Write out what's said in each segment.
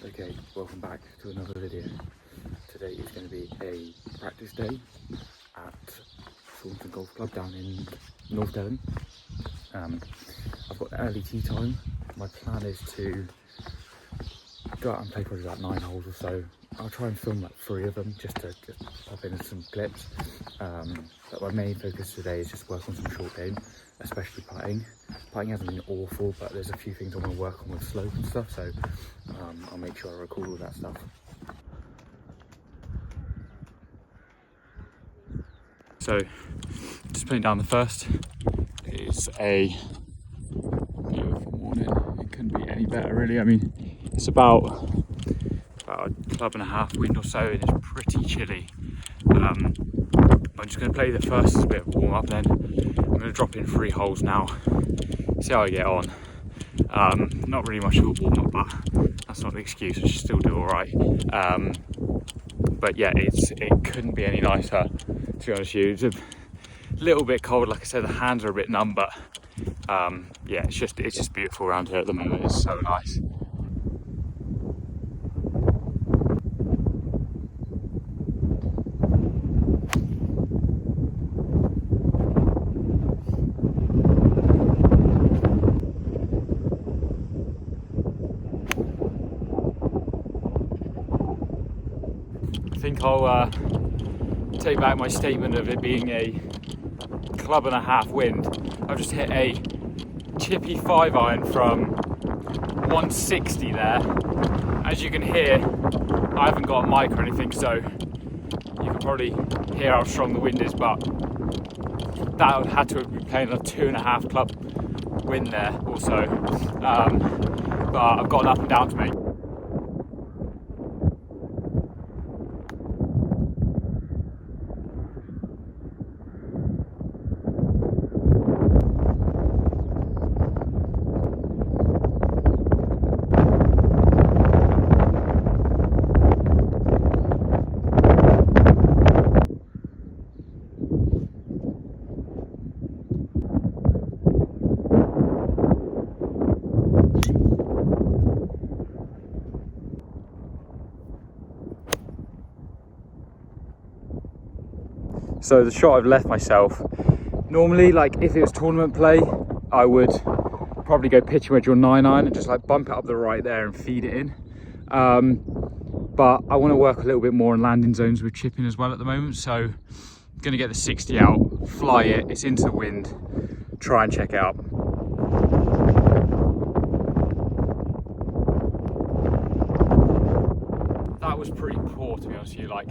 Okay, welcome back to another video. Today is going to be a practice day at Saunton Golf Club down in North Devon. I've got early tea time. My plan is to go out and play probably about 9 holes or so. I'll try and film like 3 of them just to pop in some clips. But my main focus today is just work on some short game, especially putting. Putting hasn't been awful, but there's a few things I want to work on with slope and stuff, so I'll make sure I record all that stuff. So, just putting down the first. It's a beautiful morning. It couldn't be any better, really. I mean, it's about a club and a half wind or so, and it's pretty chilly. I'm just going to play the first as a bit of warm up, then I'm going to drop in 3 holes now, see how I get on. Not really much of a warm up, but that's not the excuse. I should still do all right. But yeah, it couldn't be any nicer, to be honest with you. It's a little bit cold, like I said. The hands are a bit numb, but yeah, it's just beautiful around here at the moment. It's so nice. I think I'll take back my statement of it being a club and a half wind. I've just hit a chippy 5-iron from 160 there. As you can hear, I haven't got a mic or anything, so you can probably hear how strong the wind is, but that had to have been playing a 2.5 club wind there also. But I've got an up and down to make. So the shot I've left myself, normally, like if it was tournament play, I would probably go pitching wedge or 9-iron and just like bump it up the right there and feed it in. But I want to work a little bit more on landing zones with chipping as well at the moment. So I'm going to get the 60 out, fly it, it's into the wind, try and check it out. That was pretty poor, to be honest with you. Like,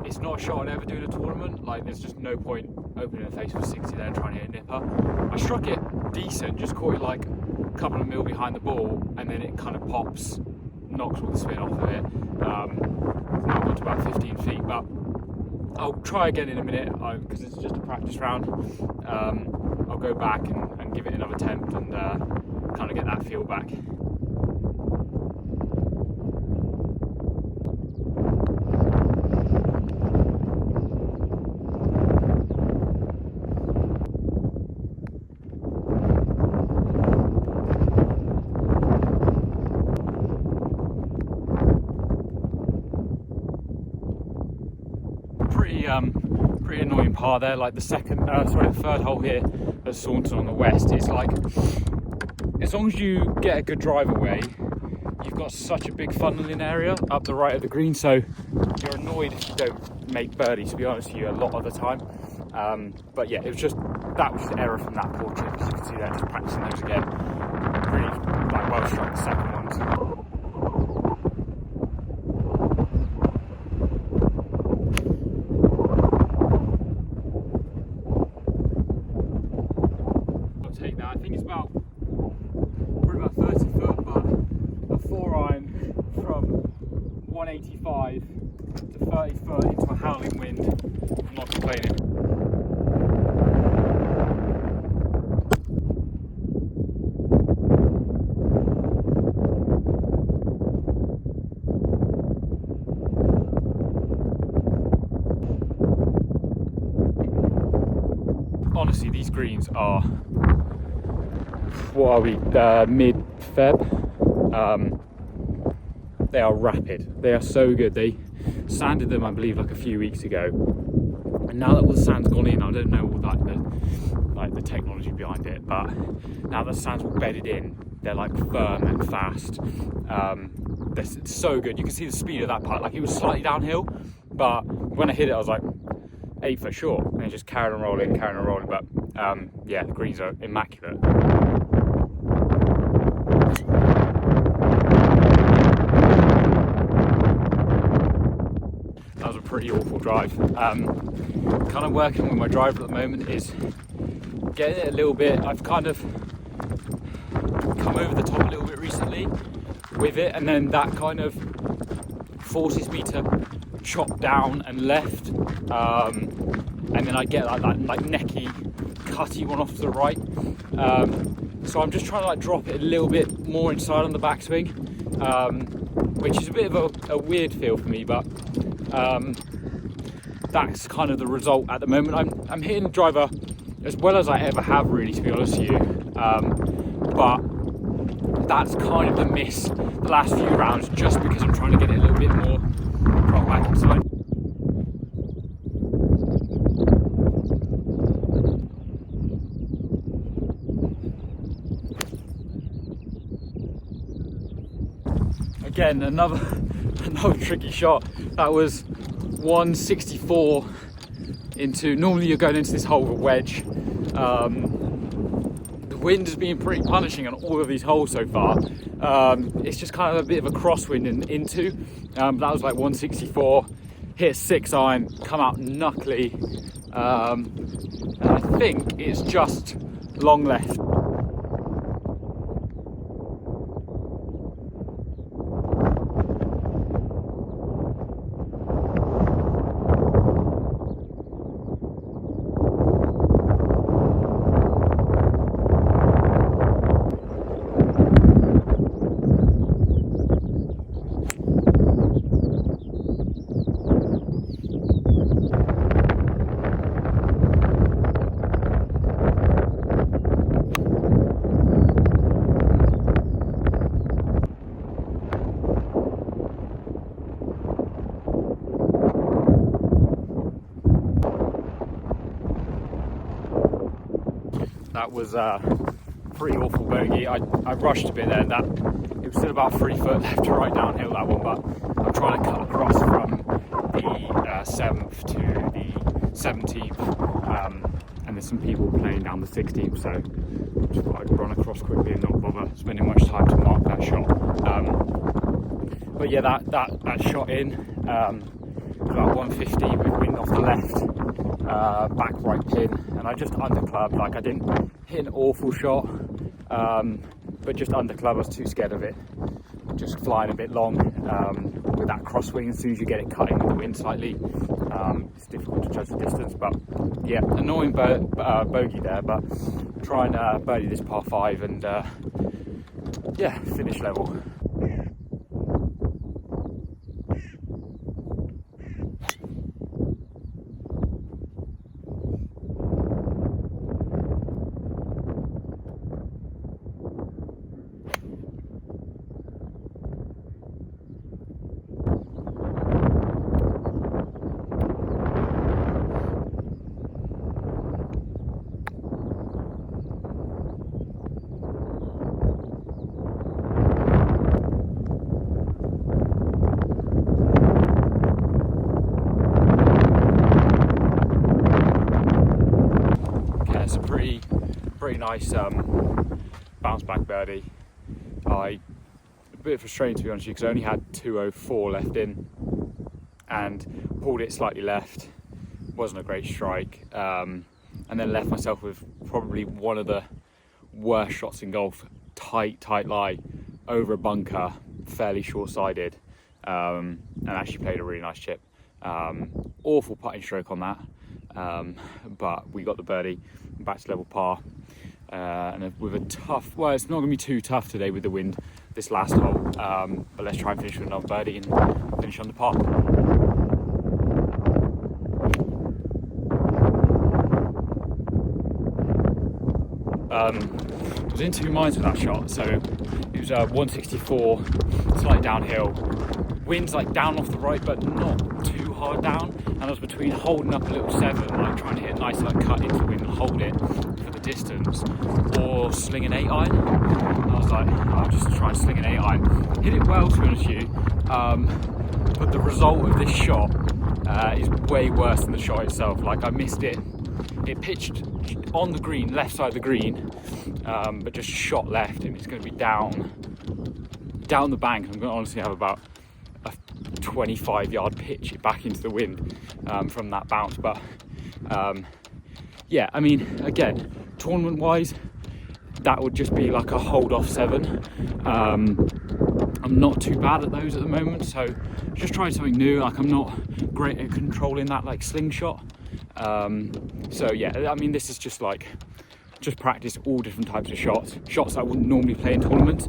it's not a shot I'd ever do in a tournament. Like, there's just no point opening the face with 60 there and trying to hit a nipper. I struck it decent, just caught it like a couple of mil behind the ball, and then it kind of pops, knocks all the spin off of it. Now got to about 15 feet, but I'll try again in a minute because it's just a practice round. I'll go back and give it another attempt and kind of get that feel back. Pretty annoying par there. Like the third hole here at Saunton on the west is like, as long as you get a good drive away, you've got such a big funneling area up the right of the green, so you're annoyed if you don't make birdie, to be honest with you, a lot of the time. But yeah, that was just error from that poor chip, as you can see there, just practicing those again. Really like well struck the second ones. I think it's probably about 30 foot, but a 4-iron from 185 to 30 foot into a howling wind. I'm not complaining. Honestly, these greens are, what are we, mid-Feb? they are rapid. They are so good. They sanded them, I believe, like a few weeks ago, and now that all the sand's gone in, I don't know all the technology behind it, but now that the sand's all bedded in, they're like firm and fast. They're so good. You can see the speed of that part. Like, it was slightly downhill, but when I hit it, I was like 8 foot short, and it just carried on rolling. But yeah, the greens are immaculate. That was a pretty awful drive. Kind of working with my driver at the moment is getting it a little bit. I've kind of come over the top a little bit recently with it, and then that kind of forces me to chop down and left, and then I get like necky, cutty one off to the right. So I'm just trying to like drop it a little bit more inside on the backswing, which is a bit of a weird feel for me, but that's kind of the result at the moment. I'm hitting the driver as well as I ever have, really, to be honest with you, but that's kind of the miss the last few rounds, just because I'm trying to get it a little bit more prop back inside. Again, another tricky shot. That was 164 into, normally you're going into this hole with a wedge. The wind has been pretty punishing on all of these holes so far. It's just kind of a bit of a crosswind into. That was like 164, hit a 6 iron, come out knuckly, and I think it's just long left. That was a pretty awful bogey. I rushed a bit there. It was still about 3 foot left to right downhill, that one, but I'm trying to cut across from the 7th to the 17th, and there's some people playing down the 16th, so just thought I'd run across quickly and not bother spending much time to mark that shot. But yeah, that shot in was about 150 with wind off the left, back right pin, and I just underclubbed. Like, I didn't hit an awful shot, but just underclubbed. I was too scared of it just flying a bit long with that crosswing. As soon as you get it cutting with the wind slightly, it's difficult to judge the distance. But yeah, annoying bogey there, but try and birdie this par 5 and yeah, finish level. Pretty nice bounce back birdie. A bit frustrating, to be honest with you, because I only had 204 left in and pulled it slightly left. Wasn't a great strike, and then left myself with probably one of the worst shots in golf. Tight lie over a bunker, fairly short-sided, and actually played a really nice chip. Awful putting stroke on that, but we got the birdie, back to level par. And with a tough, well, it's not going to be too tough today with the wind this last hole, but let's try and finish with another birdie and finish on the par. was in two minds with that shot. So it was 164, slight downhill. Wind's like down off the right, but not too hard down. And I was between holding up a little 7, like trying to hit a nice like cut into the wind and hold it for the distance, or sling an 8 iron. And I was like, I'll just try and sling an 8 iron. Hit it well, to be honest with you. But the result of this shot is way worse than the shot itself. Like, I missed it. It pitched on the green, left side of the green, but just shot left, and it's going to be down the bank. I'm going to honestly have about a 25-yard pitch it back into the wind from that bounce. But yeah, I mean, again, tournament-wise, that would just be like a hold-off 7. I'm not too bad at those at the moment, so just trying something new. Like, I'm not great at controlling that like slingshot. So yeah, I mean, this is just practice all different types of shots I wouldn't normally play in tournaments,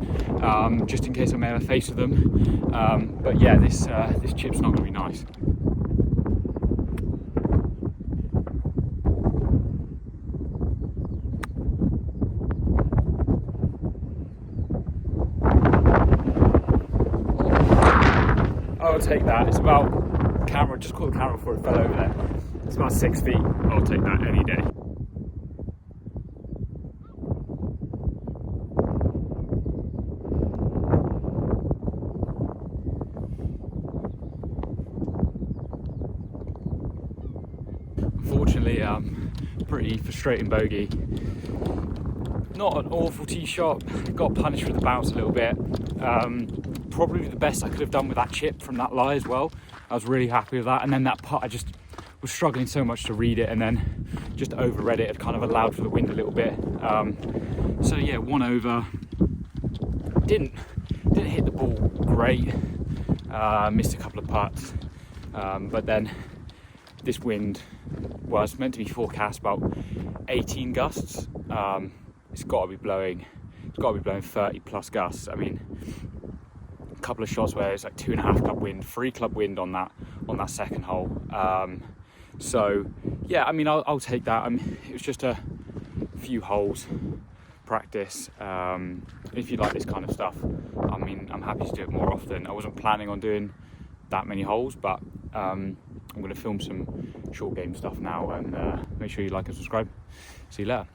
just in case I'm ever faced with them. But yeah, this chip's not going to be nice. I'll take that. It's about camera. Just caught the camera before it fell over there. It's about 6 feet. I'll take that any day. Unfortunately, pretty frustrating bogey. Not an awful tee shot. Got punished with the bounce a little bit. Probably the best I could have done with that chip from that lie as well. I was really happy with that. And then that putt, I just was struggling so much to read it, and then just overread it. It kind of allowed for the wind a little bit. So yeah, 1 over. Didn't hit the ball great. Missed a couple of putts. But then this wind was meant to be forecast about 18 gusts. It's got to be blowing 30 plus gusts. I mean, a couple of shots where it's like 2.5 club wind, 3 club wind on that second hole. So yeah, I mean, I'll take that. It was just a few holes practice. If you like this kind of stuff, I mean, I'm happy to do it more often. I wasn't planning on doing that many holes, but I'm going to film some short game stuff now, and make sure you like and subscribe. See you later.